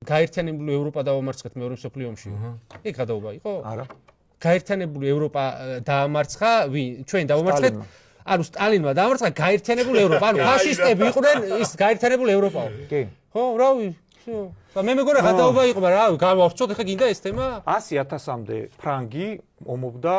გაერთიანებული ევროპა დაამარცხეთ მეორე მსოფლიო ომში. ეგ გადაობა იყო? არა. გაერთიანებული ევროპა დაამარცხა, ჩვენ დავამარცხეთ. ანუ სტალინმა დაამარცხა გაერთიანებული ევროპა. ანუ ფაშისტები იყვნენ ის გაერთიანებული ევროპა. კი. ხო, რავი. მე მეგონა გადაობა იყო, მაგრამ რა, გავავრცოთ ხა გინდა ეს თემა? 100,000-მდე ფრანგი ომობდა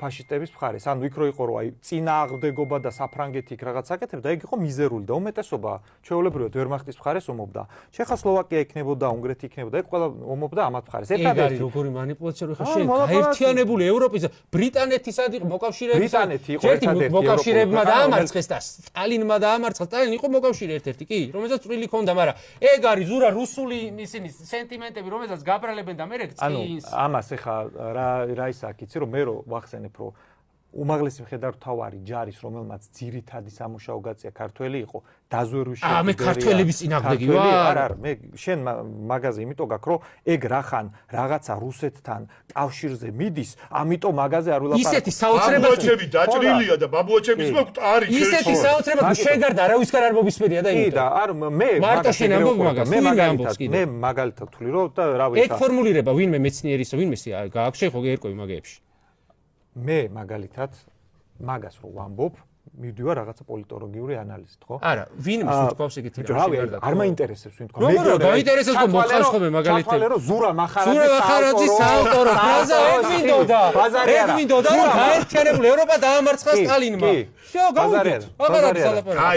ფაშისტების მხარეს. ანუ იქ რო იყო რომ აი წინააღმდეგობა და საფრანგეთი იქ რაღაც აკეთებდა, ეგ იყო მიზერული და უმეტესობა ჩვეულებრივად ვერმახტის მხარეს ომობდა. ჩეხოსლოვაკია იქნებოდა, უნგრეთი იქნებოდა, ეგ ყველა ომობდა ამათ მხარეს. ერთადერთი როგორი მანიპულაცია რო ხა შენ გაერთიანებული ევროპის ბრიტანეთი სად იყო მოკავშირეები? ბრიტანეთი იყო ერთადერთი მოკავშირეებმა დაამარცხეს და სტალინმა დაამარცხა. სტალინი იყო მოკავშირე ერთ-ერთი, კი, რომელსაც წვრილი ჰქონდა, მაგრამ ეგ არის ზურა რუსული ისინი სენტიმენტები, რომელსაც გაბრალებენ და მე რეკ წინს. ანუ ამას ეხა რა ის აქ იცი რომ მე რო ვახსენებ რომ უმაღლესი მხედართმთავარი ჯარის რომელმაც ძირითადი სამუშაო გაწია ქართველი იყო დაზვერვიში მე ქართველების წინააღმდეგი ვარ არა მე შენ მაგაზე იმიტომ გაქვს რომ ეგ რახან რაღაცა რუსეთთან კავშირზე მიდის ამიტომ მაგაზე არ ვილაპარაკო ისეთი საოცრება ბაბუაჩები დაჭრილია და ბაბუაჩების მოგვთ არის ისეთი საოცრება თუ შეგარდა რა ვისკარ არ მოგისმენია და იმიტომ და არ მე მარტო შენ ამბობ მაგას მე მაგალითად ვთვლი რომ და რავი ეგ ფორმულირება ვინმე მეცნიერისა ვინმე გააქვს შეხო ერკვევი მაგეებში მე მაგალითად მაგას რო ვამბობ მივდივარ რაღაცა პოლიტოლოგიური ანალიზით, ხო? არა, ვინმე სულთქავს ეგეთი რა შეგარდა. არ მაინტერესებს ვინ თქვა. მე გაინტერესებს რომ მოხავს ხოლმე მაგალითად. ჩათვალე რომ ზურა მახარაძის საავტორო ფრაზა ეგ მინდოდა. ეგ მინდოდა რომ გაერთიანებული ევროპა დაამარცხა სტალინმა. შო გავუძოთ. აღარ არის სალაპარაკო. აი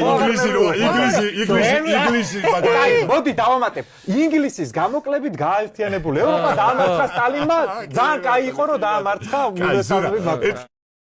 ინგლისი მაგალითად. მოდი დავამატებ. ინგლისის გამოკლებით გაერთიანებული ევროპა დაამარცხა სტალინმა. ძალიან კაი იყო რომ დაამარცხა უნივერსალური მაგალითად.